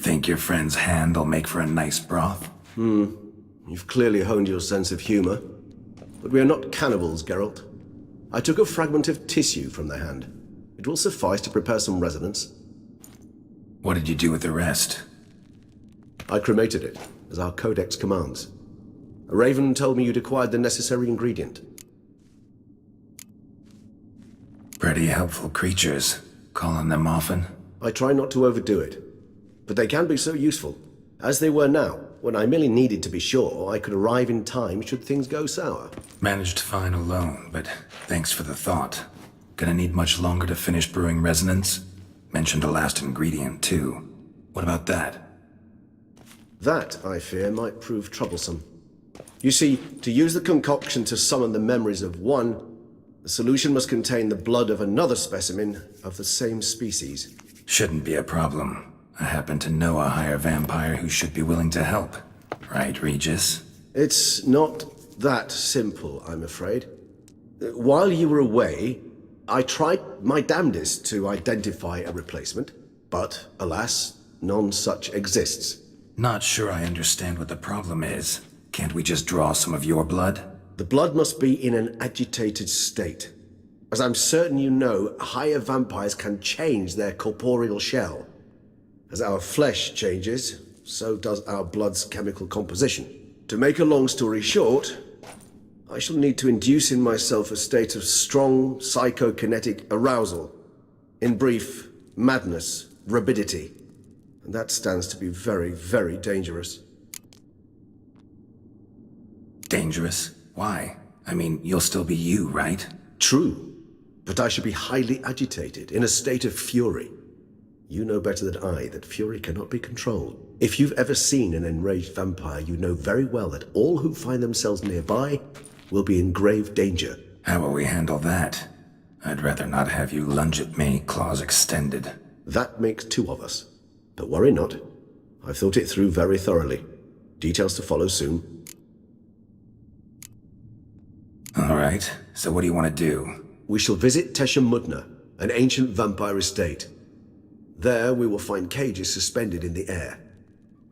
Think your friend's hand will make for a nice broth? You've clearly honed your sense of humor. But we are not cannibals, Geralt. I took a fragment of tissue from the hand. It will suffice to prepare some resonance. What did you do with the rest? I cremated it, as our codex commands. A raven told me you'd acquired the necessary ingredient. Pretty helpful creatures. Call on them often? I try not to overdo it. But they can be so useful. As they were now, when I merely needed to be sure I could arrive in time should things go sour. Managed fine alone, but thanks for the thought. Gonna need much longer to finish brewing resonance? Mentioned a last ingredient, too. What about that? That, I fear, might prove troublesome. You see, to use the concoction to summon the memories of one, the solution must contain the blood of another specimen of the same species. Shouldn't be a problem. I happen to know a higher vampire who should be willing to help. Right, Regis? It's not that simple, I'm afraid. While you were away, I tried my damnedest to identify a replacement, but alas, none such exists. Not sure I understand what the problem is. Can't we just draw some of your blood? The blood must be in an agitated state. As I'm certain you know, higher vampires can change their corporeal shell. As our flesh changes, so does our blood's chemical composition. To make a long story short, I shall need to induce in myself a state of strong psychokinetic arousal. In brief, madness, rabidity. And that stands to be very, very dangerous. Dangerous? Why? I mean, you'll still be you, right? True, but I should be highly agitated, in a state of fury. You know better than I that fury cannot be controlled. If you've ever seen an enraged vampire, you know very well that all who find themselves nearby will be in grave danger. How will we handle that? I'd rather not have you lunge at me, claws extended. That makes two of us. But worry not. I've thought it through very thoroughly. Details to follow soon. All right, so what do you want to do? We shall visit Tesha Mudna, an ancient vampire estate. There we will find cages suspended in the air.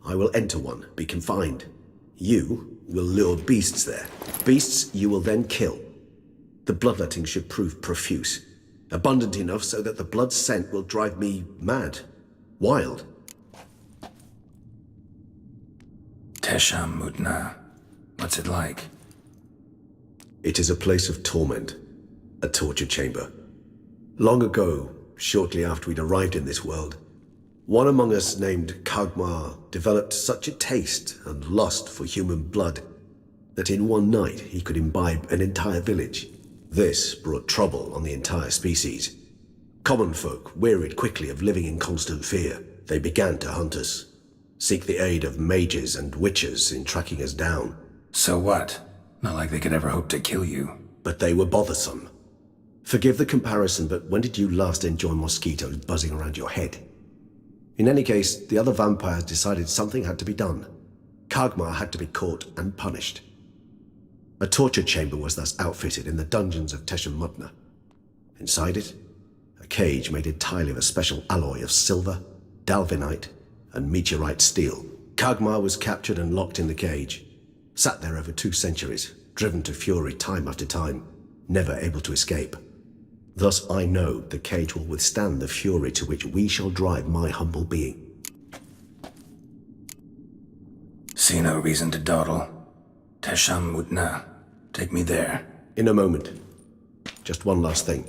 I will enter one, be confined. You will lure beasts there. Beasts you will then kill. The bloodletting should prove profuse. Abundant enough so that the blood scent will drive me mad. Wild. Tesha Mudna. What's it like? It is a place of torment. A torture chamber. Long ago, shortly after we'd arrived in this world, one among us named Kagmar developed such a taste and lust for human blood that in one night he could imbibe an entire village. This brought trouble on the entire species. Common folk wearied quickly of living in constant fear. They began to hunt us, seek the aid of mages and witches in tracking us down. So what? Not like they could ever hope to kill you. But they were bothersome. Forgive the comparison, but when did you last enjoy mosquitoes buzzing around your head? In any case, the other vampires decided something had to be done. Kagmar had to be caught and punished. A torture chamber was thus outfitted in the dungeons of Tesha Mudna. Inside it, a cage made entirely of a special alloy of silver, dalvinite, and meteorite steel. Kagmar was captured and locked in the cage. Sat there over 2 centuries, driven to fury time after time, never able to escape. Thus I know the cage will withstand the fury to which we shall drive my humble being. See no reason to dawdle. Tesha Mudna. Take me there. In a moment. Just one last thing.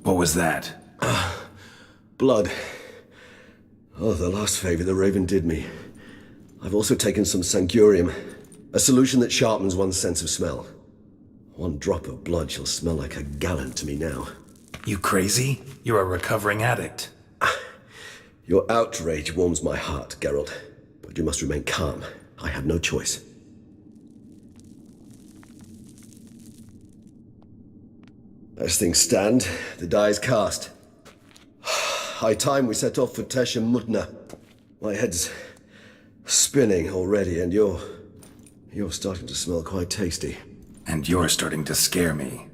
What was that? Blood. Oh, the last favor the Raven did me. I've also taken some Sangurium, a solution that sharpens one's sense of smell. One drop of blood shall smell like a gallon to me now. You crazy? You're a recovering addict. Your outrage warms my heart, Geralt. But you must remain calm. I have no choice. As things stand, the die is cast. High time we set off for Tesha Mudna. My head's spinning already, and you're starting to smell quite tasty. And you're starting to scare me.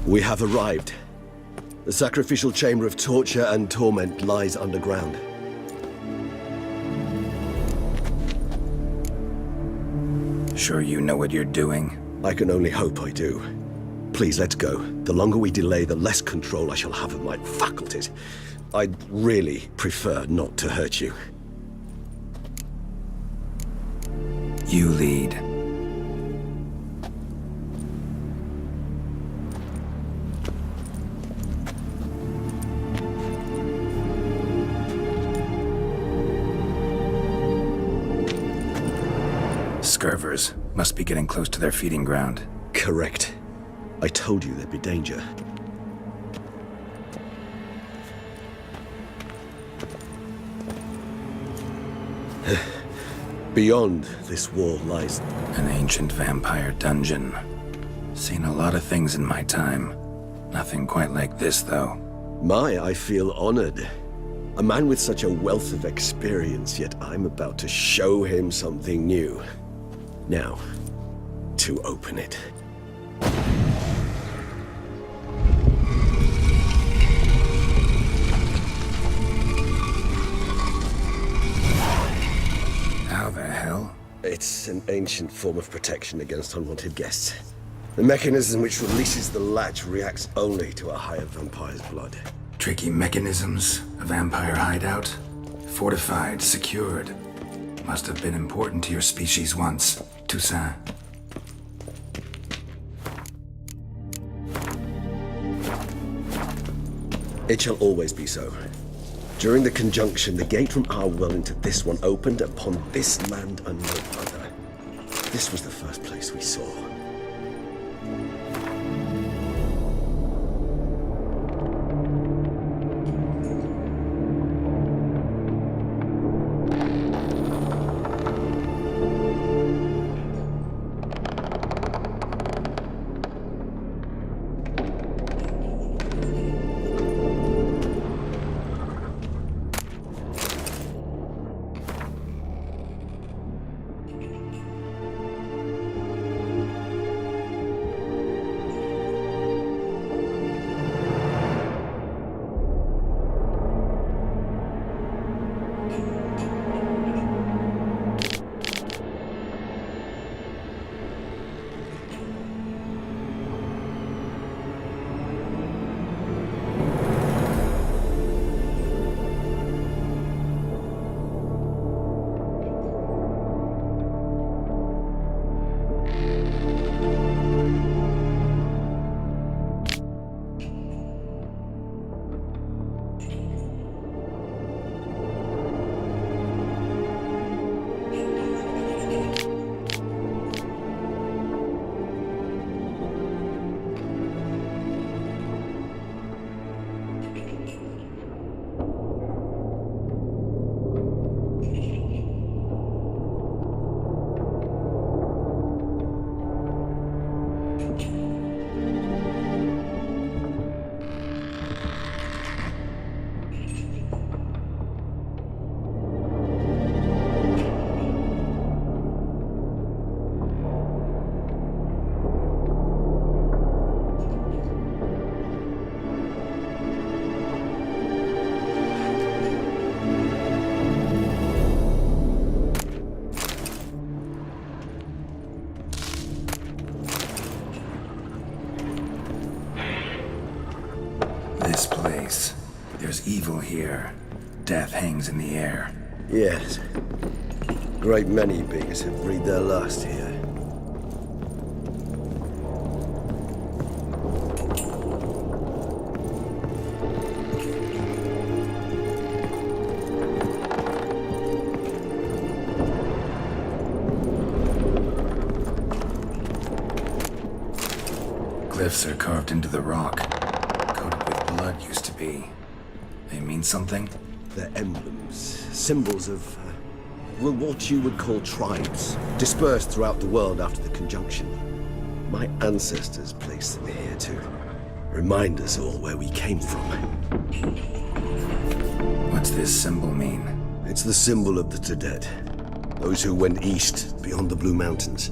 We have arrived. The sacrificial chamber of torture and torment lies underground. Sure you know what you're doing? I can only hope I do. Please, let's go. The longer we delay, the less control I shall have of my faculties. I'd really prefer not to hurt you. You lead. Scurvers must be getting close to their feeding ground. Correct. I told you there'd be danger. Beyond this wall lies... An ancient vampire dungeon. Seen a lot of things in my time. Nothing quite like this, though. I feel honored. A man with such a wealth of experience, yet I'm about to show him something new. Now, to open it. How the hell? It's an ancient form of protection against unwanted guests. The mechanism which releases the latch reacts only to a higher vampire's blood. Tricky mechanisms, a vampire hideout. Fortified, secured. Must have been important to your species once, Toussaint. It shall always be so. During the conjunction, the gate from our world into this one opened upon this land and no other. This was the first place we saw. This place. There's evil here. Death hangs in the air. Yes. Great many beings have breathed their last here. Glyphs are carved into the rock. Coated with blood used to be. They mean something? They're emblems, symbols of, well, what you would call tribes, dispersed throughout the world after the conjunction. My ancestors placed them here to remind us all where we came from. What's this symbol mean? It's the symbol of the Dead, those who went east beyond the Blue Mountains.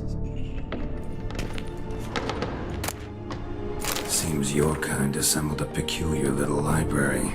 Seems your kind assembled a peculiar little library.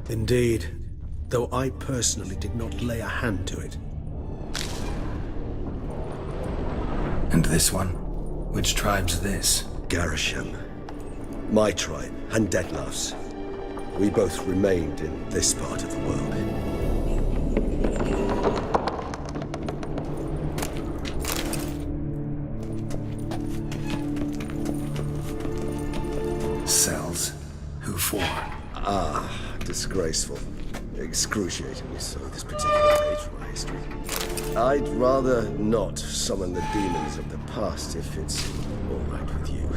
Indeed, though I personally did not lay a hand to it. And this one? Which tribe's this? Garisham. My tribe, and Detlef's. We both remained in this part of the world. Cells? Who for? Disgraceful. Excruciatingly so, this particular page from my history. I'd rather not summon the demons of the past if it's all right with you.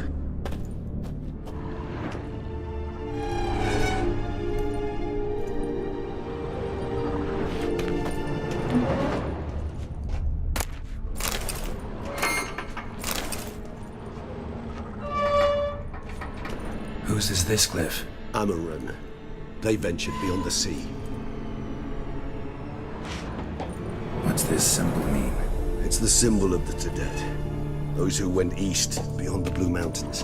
Whose is this glyph? Amaran. They ventured beyond the sea. What's this symbol mean? It's the symbol of the Tedet. Those who went east beyond the Blue Mountains.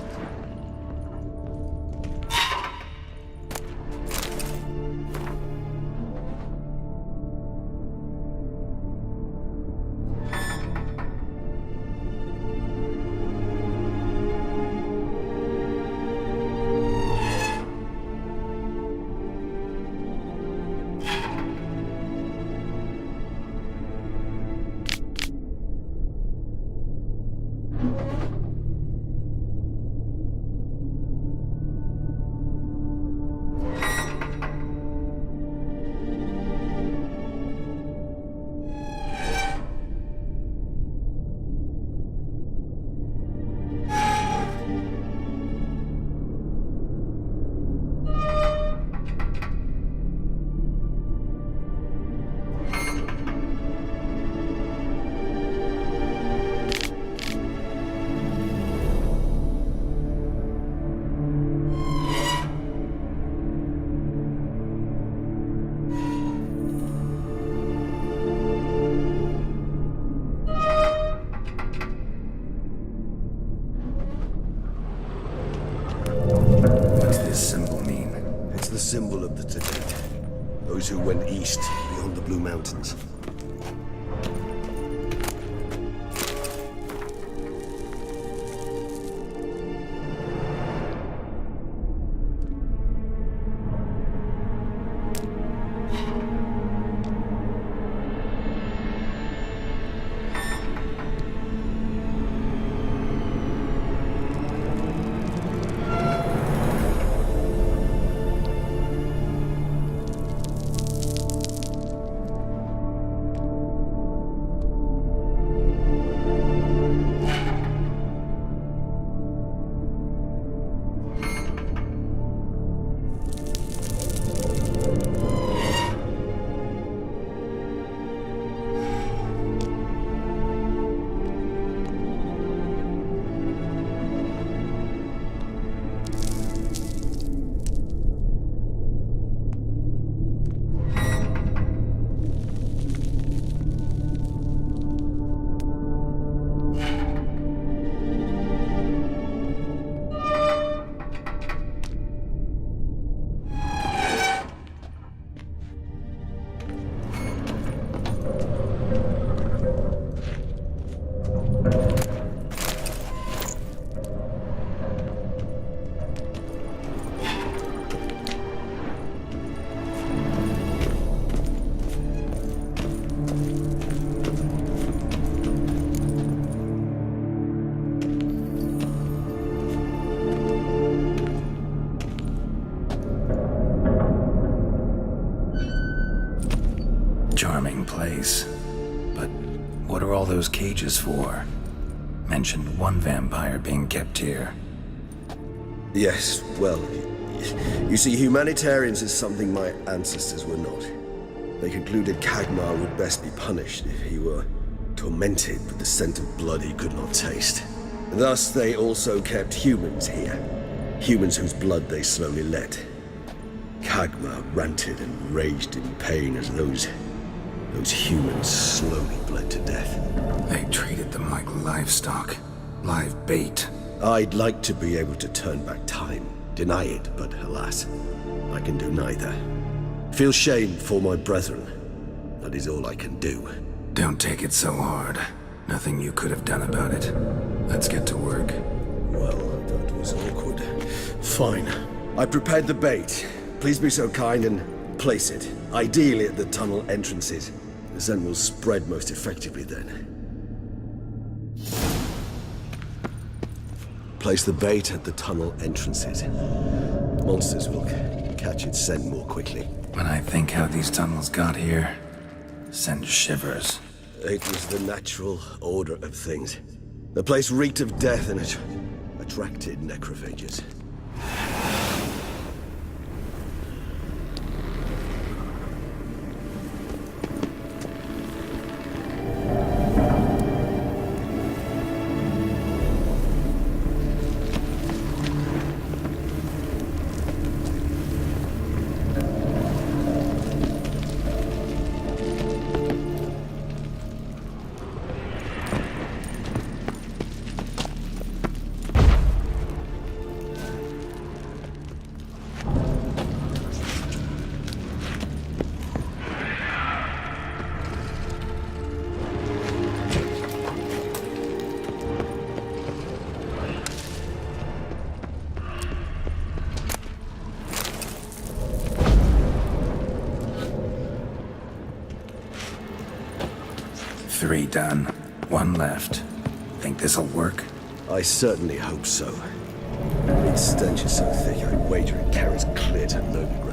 Symbol of the Tedet. Those who went east beyond the Blue Mountains. What are all those cages for? Mentioned one vampire being kept here. Yes, well, you see, humanitarians is something my ancestors were not. They concluded Kagmar would best be punished if he were tormented with the scent of blood he could not taste. Thus, they also kept humans here. Humans whose blood they slowly let. Kagmar ranted and raged in pain as those humans slowly bled to death. They treated them like livestock. Live bait. I'd like to be able to turn back time, deny it, but alas, I can do neither. Feel shame for my brethren. That is all I can do. Don't take it so hard. Nothing you could have done about it. Let's get to work. Well, that was awkward. Fine. I prepared the bait. Please be so kind and place it. Ideally at the tunnel entrances. The scent will spread most effectively then. Place the bait at the tunnel entrances. Monsters will catch its scent more quickly. When I think how these tunnels got here, sends shivers. It was the natural order of things. The place reeked of death and it attracted necrophages. Three done. One left. Think this'll work? I certainly hope so. Its stench is so thick, I wager it carries clear to Novigrad.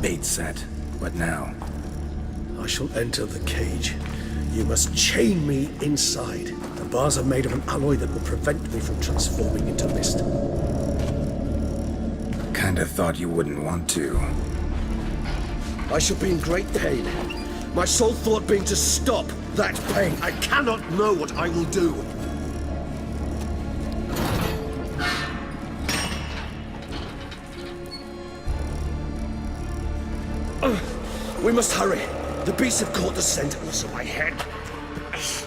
Bait set. What now? I shall enter the cage. You must chain me inside. The bars are made of an alloy that will prevent me from transforming into mist. Kinda thought you wouldn't want to. I shall be in great pain. My sole thought being to stop that pain. I cannot know what I will do. We must hurry. The beasts have caught the scent, also my head.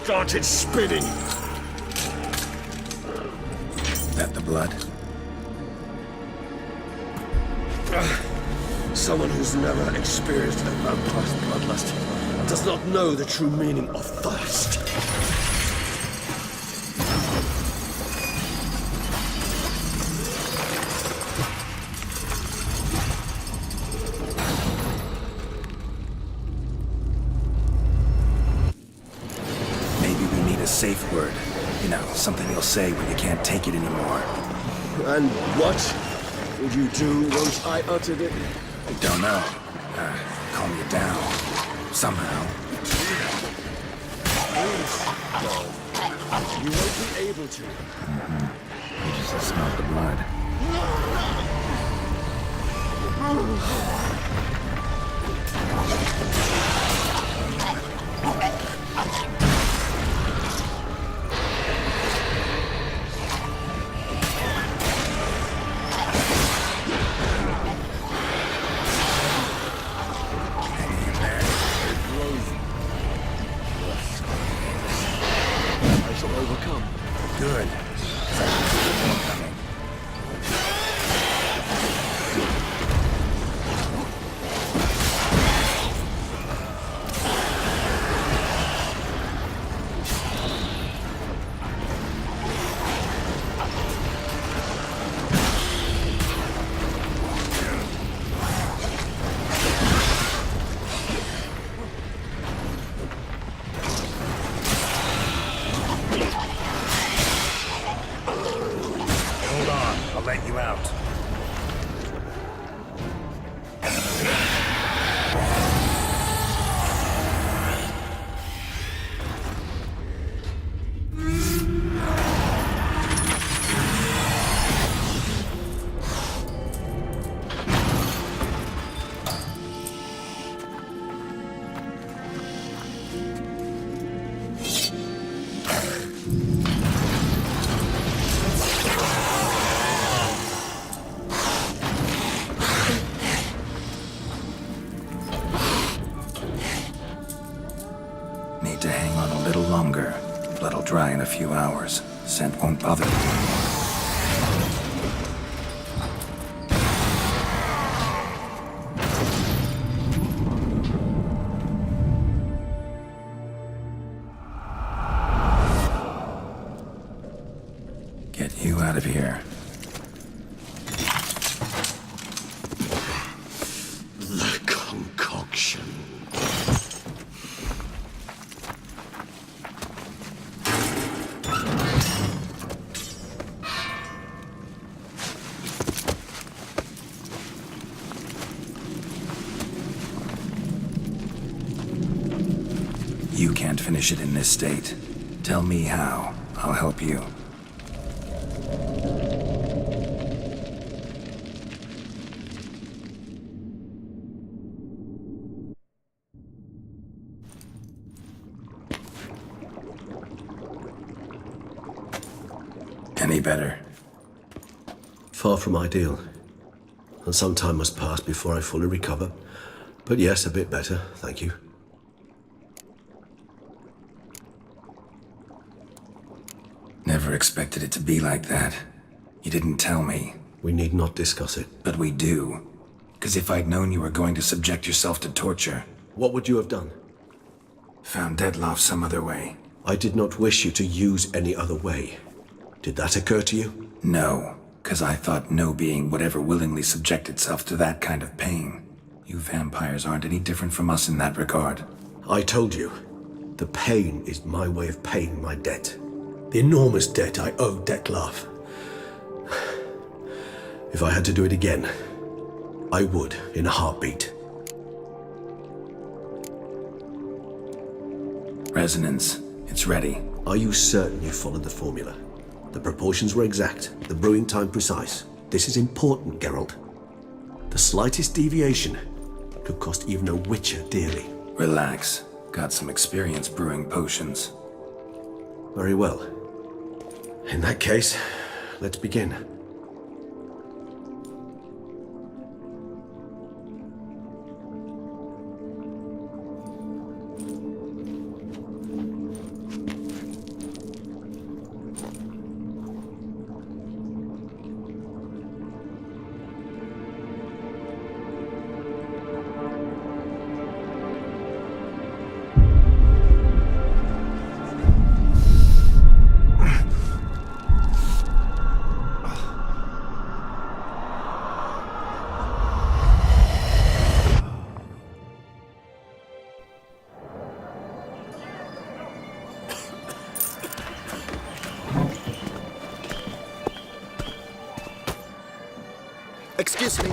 started spinning. That the blood? Someone who's never experienced a vampire's bloodlust does not know the true meaning of thirst. Safe word. You know, something you'll say when you can't take it anymore. And what would you do once I uttered it? Don't know. Calm you down. Somehow. Please, no. You won't be able to. You just smelled the blood. Good. 'Cause I can feel more coming. Let you out. Need to hang on a little longer. Blood'll dry in a few hours. Scent won't bother me. Get you out of here. The concoction. You can't finish it in this state. Tell me how. I'll help you. Any better? Far from ideal. And some time must pass before I fully recover. But yes, a bit better, thank you. Never expected it to be like that. You didn't tell me. We need not discuss it. But we do. Because if I'd known you were going to subject yourself to torture... What would you have done? Found Deadloff some other way. I did not wish you to use any other way. Did that occur to you? No, because I thought no being would ever willingly subject itself to that kind of pain. You vampires aren't any different from us in that regard. I told you, the pain is my way of paying my debt. The enormous debt I owe Dettlaff. If I had to do it again, I would in a heartbeat. Resonance. It's ready. Are you certain you followed the formula? The proportions were exact, the brewing time precise. This is important, Geralt. The slightest deviation could cost even a witcher dearly. Relax. Got some experience brewing potions. Very well. In that case, let's begin. Excuse me.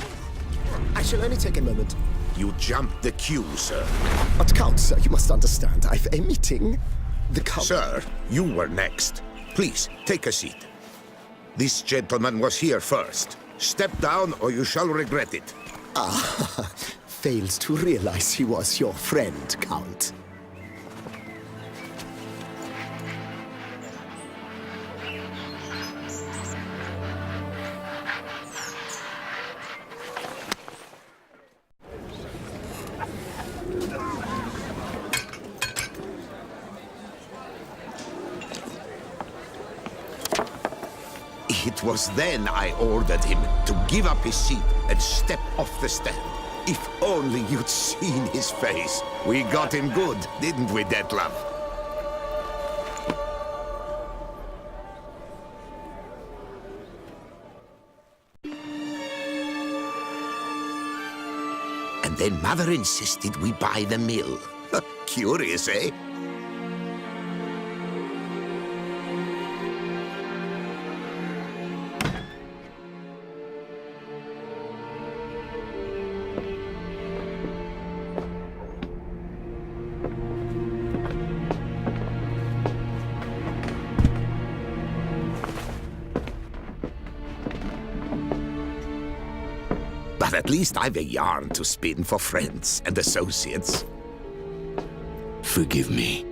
I shall only take a moment. You jumped the queue, sir. But Count, sir, you must understand. I've a meeting. The Count... Sir, you were next. Please, take a seat. This gentleman was here first. Step down or you shall regret it. Ah, fails to realize he was your friend, Count. It was then I ordered him to give up his seat and step off the stand. If only you'd seen his face. We got him good, didn't we, Detlef? And then Mother insisted we buy the mill. Curious, eh? But at least I've a yarn to spin for friends and associates. Forgive me.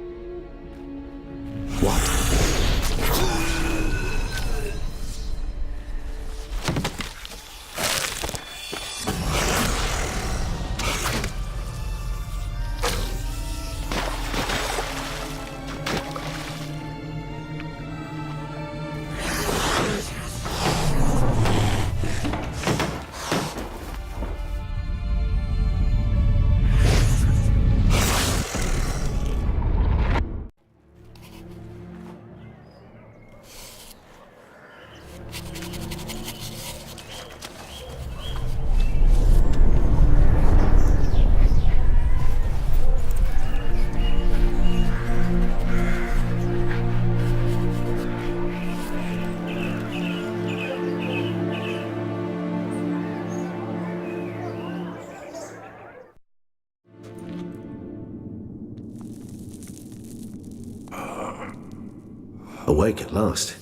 What? Awake at last.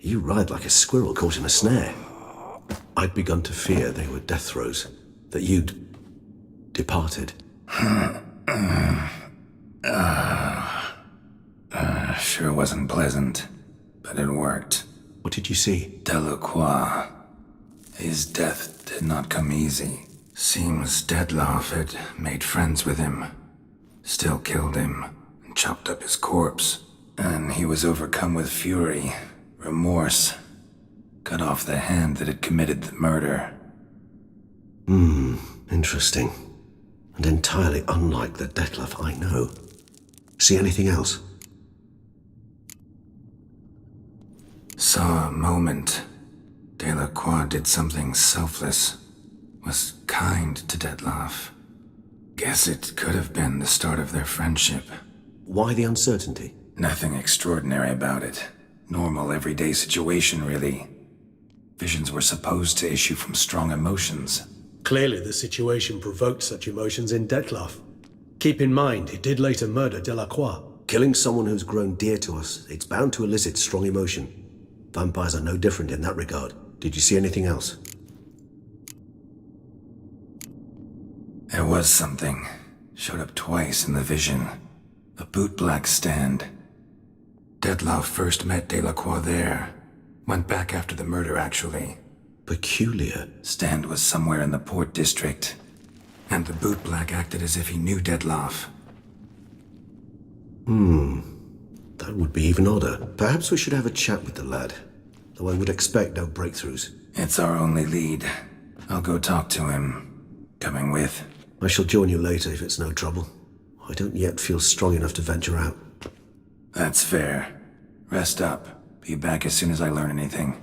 You ride like a squirrel caught in a snare. I'd begun to fear they were death throes, that you'd departed. Sure wasn't pleasant, but it worked. What did you see? Delacroix. His death did not come easy. Seems Detlef had made friends with him, still killed him, and chopped up his corpse. And he was overcome with fury, remorse, cut off the hand that had committed the murder. Interesting. And entirely unlike the Detlef I know. See anything else? Saw a moment. Delacroix did something selfless. Was kind to Detlef. Guess it could have been the start of their friendship. Why the uncertainty? Nothing extraordinary about it. Normal, everyday situation, really. Visions were supposed to issue from strong emotions. Clearly, the situation provoked such emotions in Detlef. Keep in mind, he did later murder Delacroix. Killing someone who's grown dear to us, it's bound to elicit strong emotion. Vampires are no different in that regard. Did you see anything else? There was something. Showed up twice in the vision. A bootblack stand. Detlef first met Delacroix there. Went back after the murder, actually. Peculiar. Stand was somewhere in the Port District. And the bootblack acted as if he knew Detlef. That would be even odder. Perhaps we should have a chat with the lad. Though I would expect no breakthroughs. It's our only lead. I'll go talk to him. Coming with? I shall join you later if it's no trouble. I don't yet feel strong enough to venture out. That's fair. Rest up. Be back as soon as I learn anything.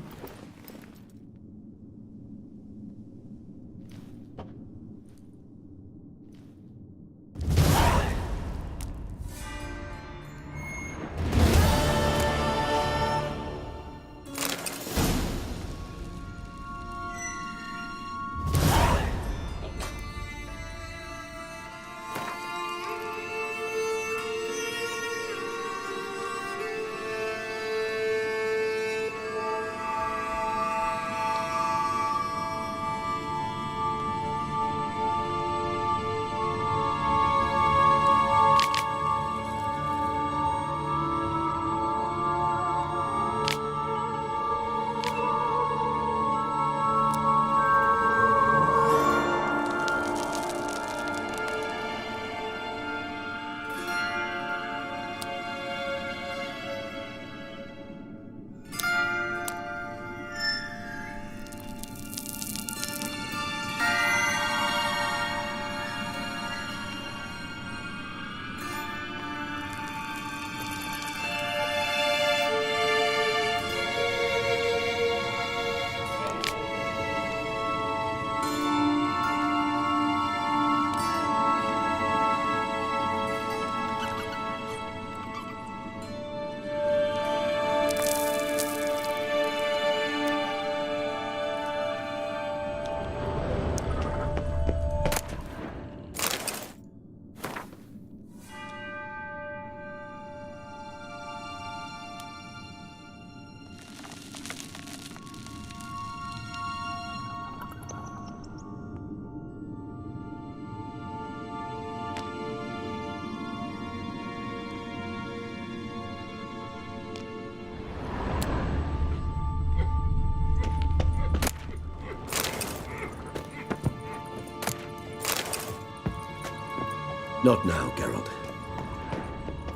Not now, Geralt.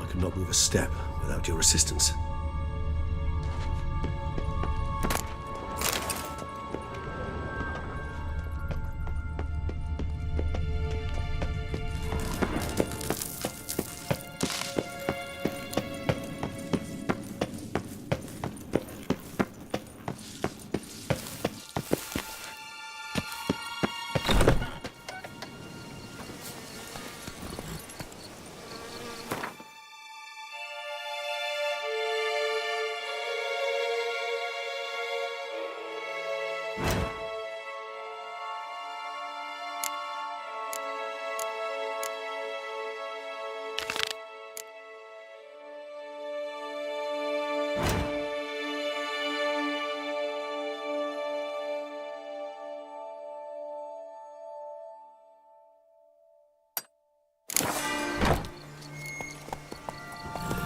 I could not move a step without your assistance.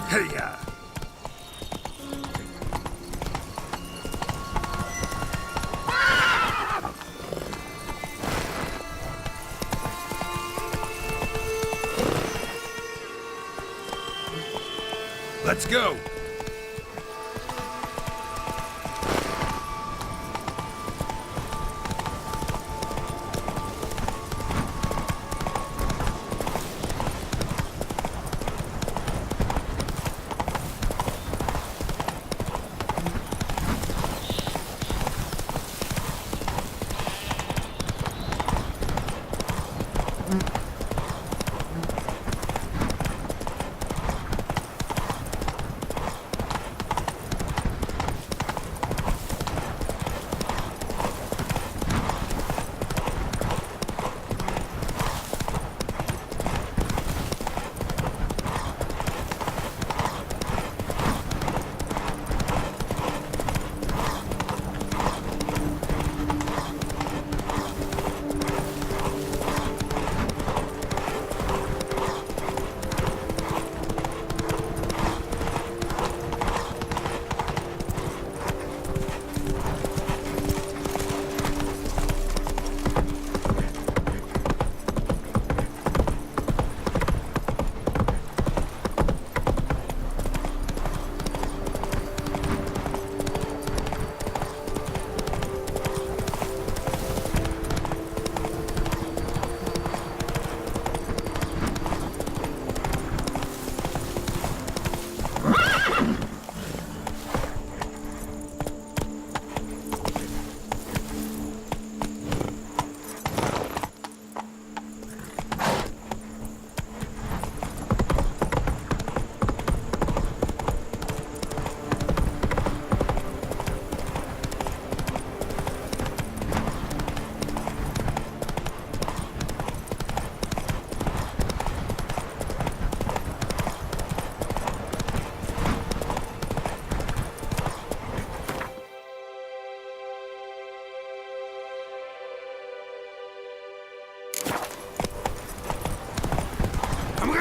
Hey-ya! Let's go!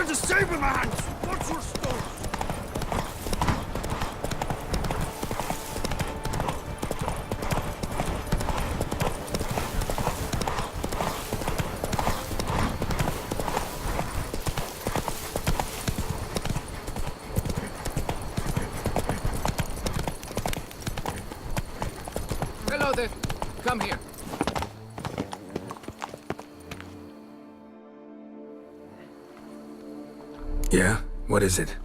To save with my hands! Watch your stones! Hello there. Come here. Yeah? What is it?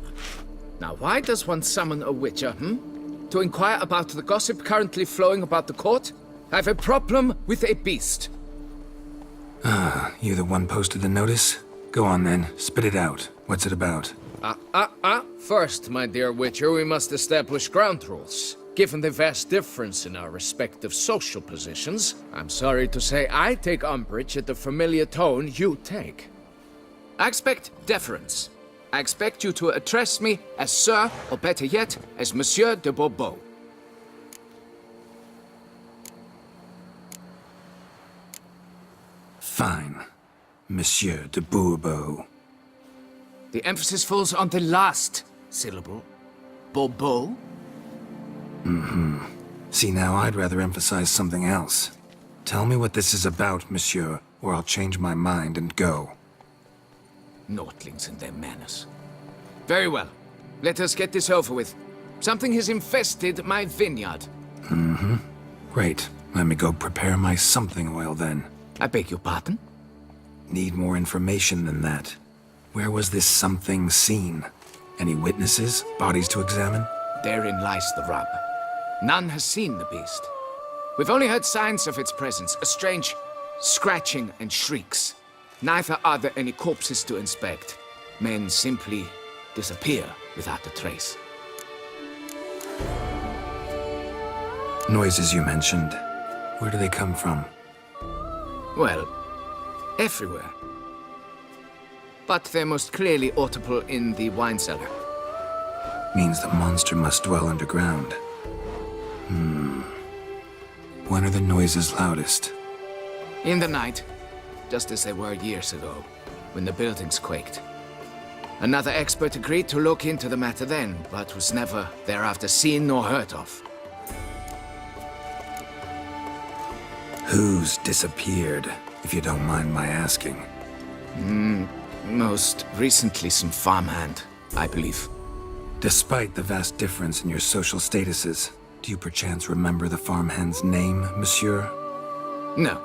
Now, why does one summon a witcher, To inquire about the gossip currently flowing about the court? I have a problem with a beast. You the one posted the notice? Go on then, spit it out. What's it about? First, my dear witcher, we must establish ground rules. Given the vast difference in our respective social positions, I'm sorry to say I take umbrage at the familiar tone you take. I expect deference. I expect you to address me as Sir, or better yet, as Monsieur de Bourbeau. Fine. Monsieur de Bourbeau. The emphasis falls on the last syllable. Bourbeau? See, now I'd rather emphasize something else. Tell me what this is about, monsieur, or I'll change my mind and go. Notlings and their manners. Very well. Let us get this over with. Something has infested my vineyard. Great. Let me go prepare my something oil then. I beg your pardon? Need more information than that. Where was this something seen? Any witnesses? Bodies to examine? Therein lies the rub. None has seen the beast. We've only heard signs of its presence, a strange scratching and shrieks. Neither are there any corpses to inspect. Men simply disappear without a trace. Noises you mentioned. Where do they come from? Well, everywhere. But they're most clearly audible in the wine cellar. Means the monster must dwell underground. When are the noises loudest? In the night, just as they were years ago, when the buildings quaked. Another expert agreed to look into the matter then, but was never thereafter seen nor heard of. Who's disappeared, if you don't mind my asking? Most recently some farmhand, I believe. Despite the vast difference in your social statuses, do you perchance remember the farmhand's name, monsieur? No.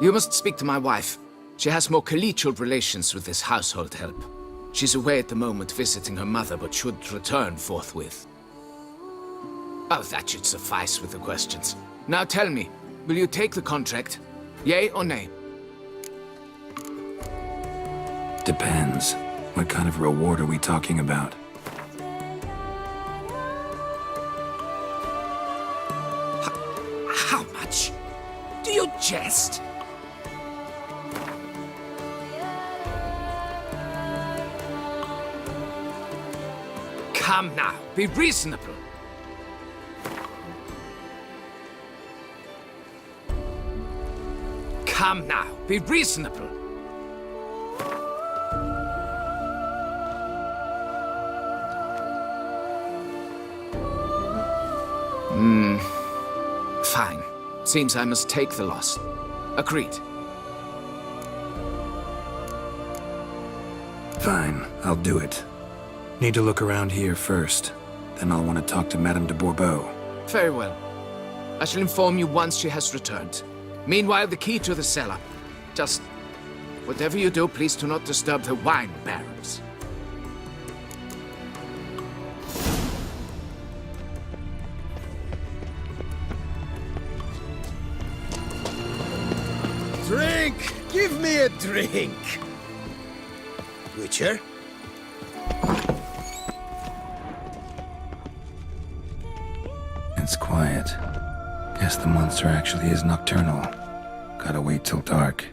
You must speak to my wife. She has more collegial relations with this household help. She's away at the moment visiting her mother, but should return forthwith. Oh, that should suffice with the questions. Now tell me, will you take the contract? Yea or nay? Depends. What kind of reward are we talking about? How much? Do you jest? Come now, be reasonable. Come now, be reasonable. Fine. Seems I must take the loss. Agreed. Fine, I'll do it. Need to look around here first. Then I'll want to talk to Madame de Bourbeau. Very well. I shall inform you once she has returned. Meanwhile, the key to the cellar. Just whatever you do, please do not disturb the wine barrels. Drink! Give me a drink! Witcher? It's quiet. Guess the monster actually is nocturnal. Gotta wait till dark.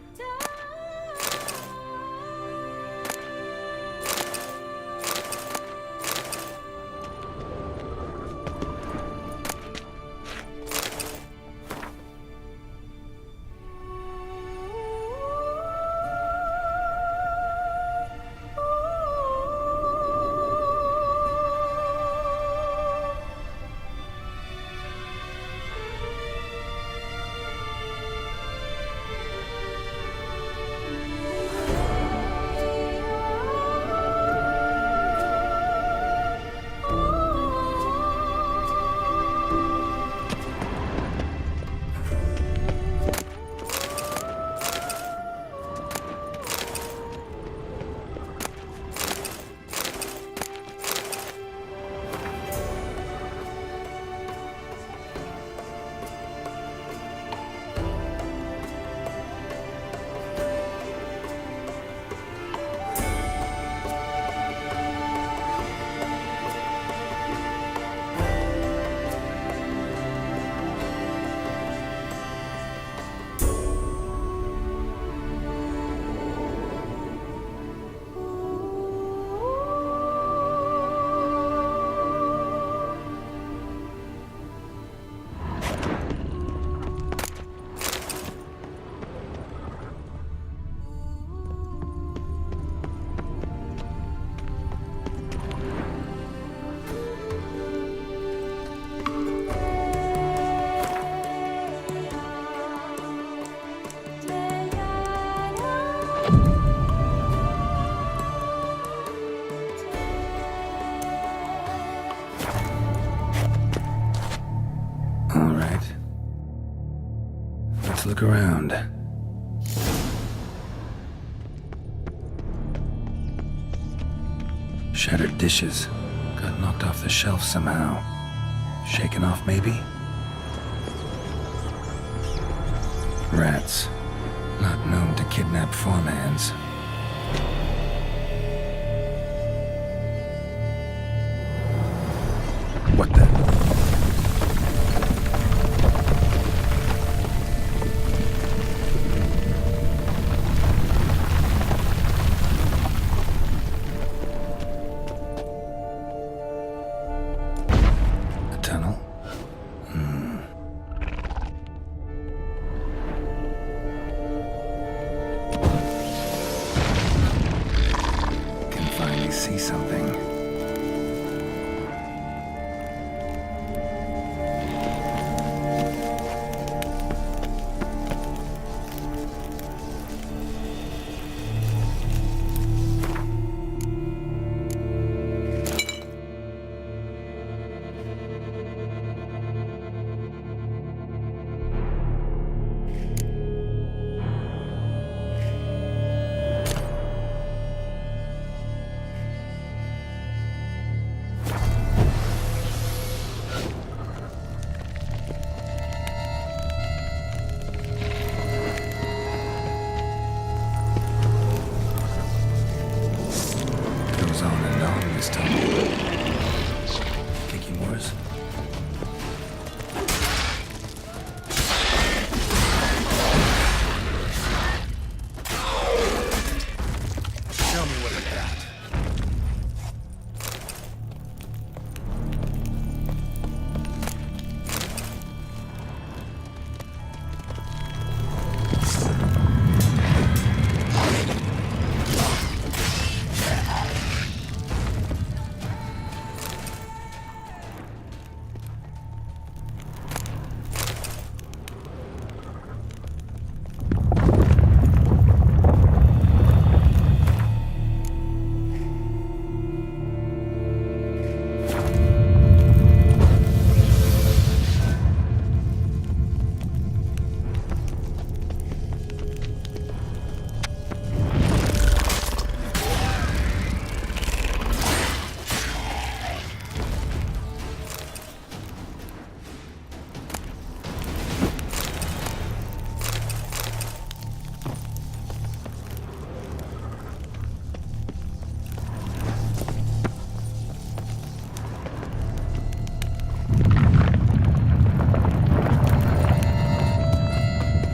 Let's look around. Shattered dishes. Got knocked off the shelf somehow. Shaken off, maybe? Rats. Not known to kidnap farmhands. What the? A tunnel? Can finally see something.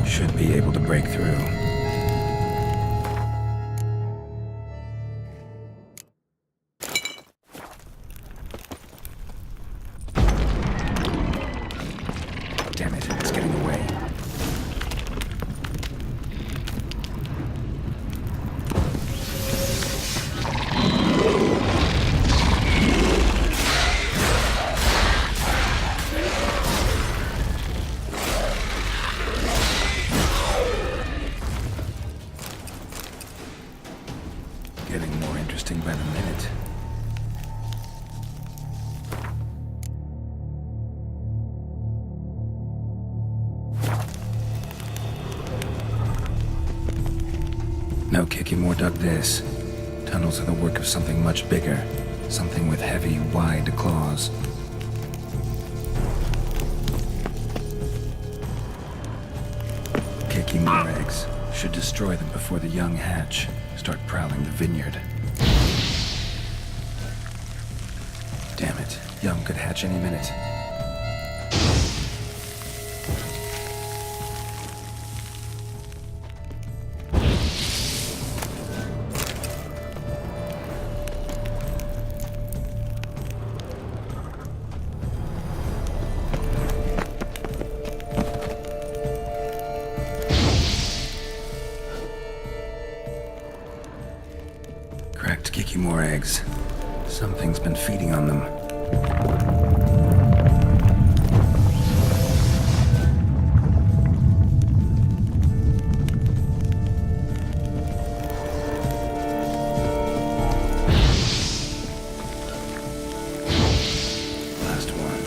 Should be able to break through. Damn it, it's getting away. Getting more interesting by the minute. No kicking more dug this. Tunnels are the work of something much bigger. Something with heavy, wide claws. Kicking more eggs. Should destroy them before the young hatch. Start prowling the vineyard. Damn it. Young could hatch any minute. Cracked Kiki more eggs. Something's been feeding on them. Last one.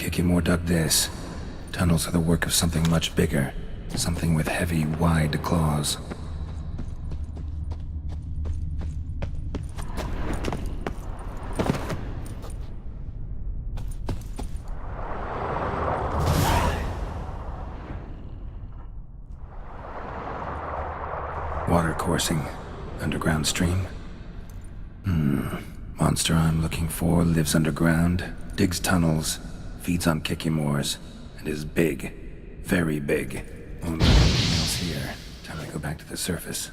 Kikimor dug this. Tunnels are the work of something much bigger. Something with heavy, wide claws. Water coursing. Underground stream. Monster I'm looking for lives underground, digs tunnels, feeds on Kikimors, and is big. Very big. Won't let anything else here. Time to go back to the surface.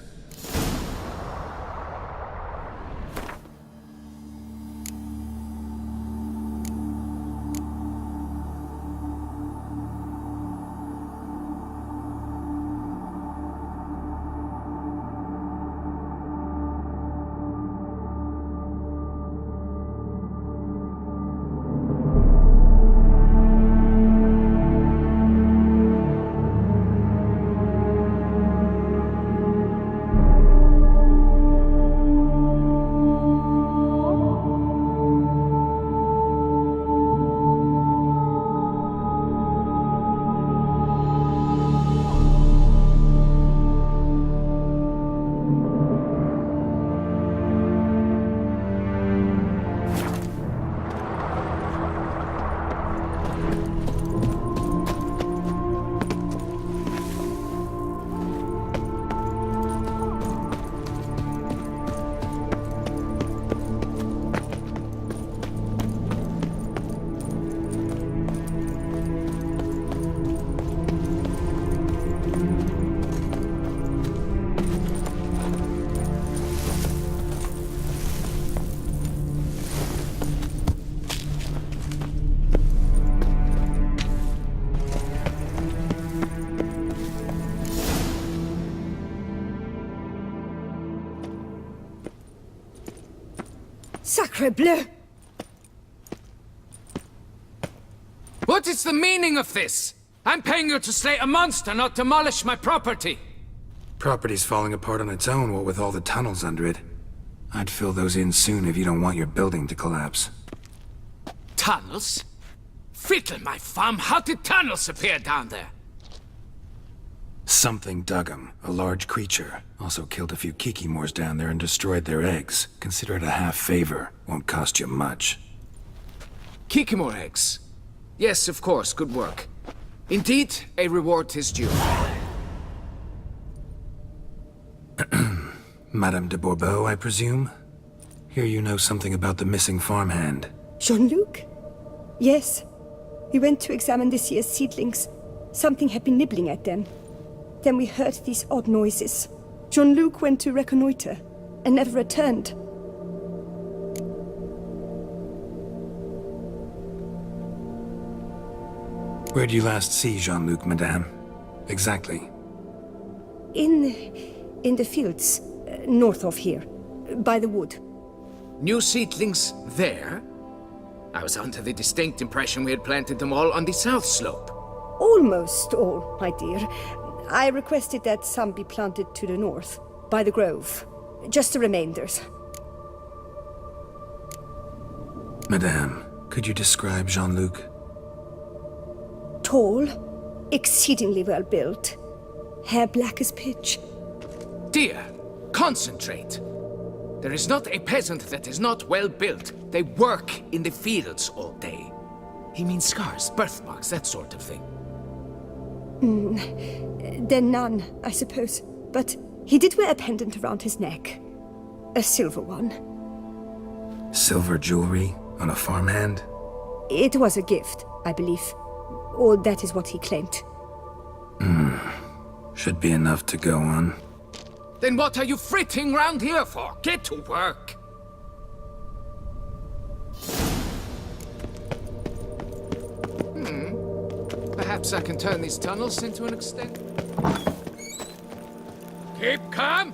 Sacre bleu! What is the meaning of this? I'm paying you to slay a monster, not demolish my property. Property's falling apart on its own, what with all the tunnels under it. I'd fill those in soon if you don't want your building to collapse. Tunnels? Fiddle my thumb, how did tunnels appear down there? Something dug 'em. A large creature. Also killed a few Kikimors down there and destroyed their eggs. Consider it a half favor. Won't cost you much. Kikimor eggs. Yes, of course, good work. Indeed, a reward is due. Madame de Bourbeau, I presume? Hear you know something about the missing farmhand. Jean-Luc? Yes. We went to examine this year's seedlings. Something had been nibbling at them. Then we heard these odd noises. Jean-Luc went to reconnoiter and never returned. Where'd you last see Jean-Luc, madame? Exactly. In the fields, north of here, by the wood. New seedlings there? I was under the distinct impression we had planted them all on the south slope. Almost all, my dear. I requested that some be planted to the north, by the grove. Just the remainders. Madame, could you describe Jean-Luc? Tall, exceedingly well built, hair black as pitch. Dear, concentrate. There is not a peasant that is not well built. They work in the fields all day. He means scars, birthmarks, that sort of thing. Then none, I suppose. But he did wear a pendant around his neck. A silver one. Silver jewelry on a farmhand? It was a gift, I believe. Or that is what he claimed. Should be enough to go on. Then what are you fritting round here for? Get to work! Perhaps I can turn these tunnels into an extent. Keep calm!